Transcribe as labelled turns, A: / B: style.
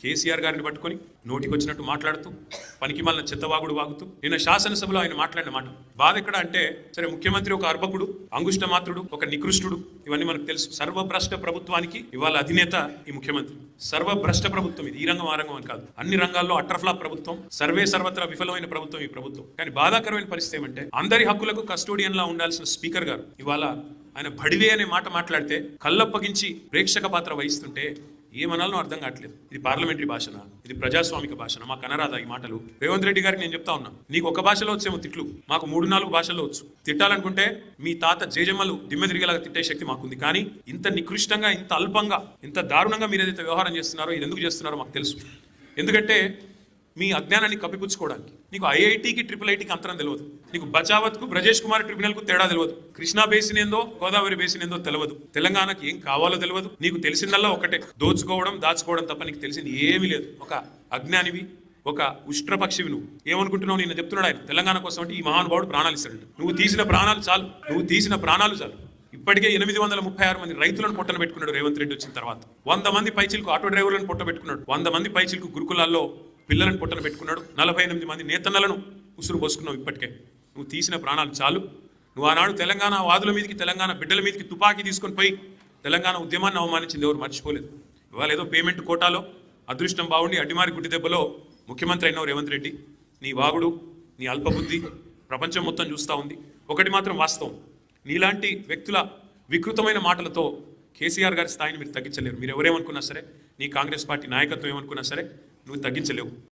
A: కేసీఆర్ గారిని పట్టుకొని నోటికి వచ్చినట్టు మాట్లాడుతూ పనికి మళ్ళీ చెత్తవాగుడు వాగుతూ నిన్న శాసనసభలో ఆయన మాట్లాడిన మాట బాధ ఎక్కడ అంటే, సరే ముఖ్యమంత్రి ఒక అర్భకుడు, అంగుష్ట మాత్రుడు, ఒక నికృష్టుడు, ఇవన్నీ మనకు తెలుసు. సర్వభ్రష్ట ప్రభుత్వానికి ఇవాళ అధినేత ఈ ముఖ్యమంత్రి. సర్వభ్రష్ట ప్రభుత్వం ఇది. ఈ రంగం ఆ రంగం అని కాదు, అన్ని రంగాల్లో అట్రఫ్లాప్ ప్రభుత్వం, సర్వత్రా విఫలమైన ప్రభుత్వం ఈ ప్రభుత్వం. కానీ బాధాకరమైన పరిస్థితి ఏమంటే, అందరి హక్కులకు కస్టోడియన్ లా ఉండాల్సిన స్పీకర్ గారు ఇవాళ ఆయన బడివే అనే మాట మాట్లాడితే కళ్ళప్పగించి ప్రేక్షక పాత్ర వహిస్తుంటే ఏమనాలో అర్థం కావట్లేదు. ఇది పార్లమెంటరీ భాషన, ఇది ప్రజాస్వామిక భాషన, మాకు అనరాదా ఈ మాటలు? రేవంత్ రెడ్డి గారికి నేను చెప్తా ఉన్నా, నీకు ఒక భాషలో వచ్చేమో తిట్లు, మాకు 3-4 భాషల్లో వచ్చు. తిట్టాలనుకుంటే మీ తాత జేజమ్మలు దిమ్మె తిరిగేలాగా తిట్టే శక్తి మాకుంది. కానీ ఇంత నికృష్టంగా, ఇంత అల్పంగా, ఇంత దారుణంగా మీరు ఏదైతే వ్యవహారం చేస్తున్నారో, ఇది ఎందుకు చేస్తున్నారో మాకు తెలుసు. ఎందుకంటే మీ అజ్ఞానాన్ని కప్పిపుచ్చుకోవడానికి. నీకు ఐఐటికి IIITకి అంతరం తెలియదు, నీకు బచావత్కు బ్రజేష్ కుమార్ ట్రిబ్యునల్కు తేడా తెలియదు, కృష్ణా బేసిన్ ఏందో గోదావరి బేసిన్ ఏందో తెలియదు, తెలంగాణకి ఏం కావాలో తెలియదు. నీకు తెలిసిందల్లా ఒకటే, దోచుకోవడం దాచుకోవడం తప్ప నీకు తెలిసింది ఏమీ లేదు. ఒక అజ్ఞానివి, ఒక ఉష్ట్రపక్షివి. నువ్వు ఏమనుకుంటున్నావు? నేను చెప్తున్నాడు ఆయన తెలంగాణ కోసం అంటే ఈ మహానుభావుడు ప్రాణాలు ఇస్తాడు. నువ్వు తీసిన ప్రాణాలు చాలు. ఇప్పటికే 836 మంది రైతులను పొట్టన పెట్టుకున్నాడు రేవంత్ రెడ్డి వచ్చిన తర్వాత. 100 మంది పైచిలకు ఆటో డ్రైవర్లను పొట్ట పెట్టుకున్నాడు. 100 మంది పైచిలకు గురుకులాల్లో పిల్లలను పొట్టన పెట్టుకున్నాడు. 48 మంది నేతన్నలను ఉసురు పోసుకున్నావు. ఇప్పటికే నువ్వు తీసిన ప్రాణాలు చాలు. నువ్వు ఆనాడు తెలంగాణ వాదుల మీదకి, తెలంగాణ బిడ్డల మీదకి తుపాకీ తీసుకొని పోయి తెలంగాణ ఉద్యమాన్ని అవమానించింది ఎవరు మర్చిపోలేదు. ఇవాళ ఏదో పేమెంట్ కోటాలో అదృష్టం బాగుండి అడ్డిమారి గుడ్డి దెబ్బలో ముఖ్యమంత్రి అయినావు రేవంత్ రెడ్డి. నీ వాగుడు, నీ అల్పబుద్ధి ప్రపంచం మొత్తం చూస్తూ ఉంది. ఒకటి మాత్రం వాస్తవం, నీలాంటి వ్యక్తుల వికృతమైన మాటలతో కేసీఆర్ గారి స్థాయిని మీరు తగ్గించలేరు. మీరు ఎవరేమనుకున్నా సరే, నీ కాంగ్రెస్ పార్టీ నాయకత్వం ఏమనుకున్నా సరే నువ్వు తగ్గించలేవు.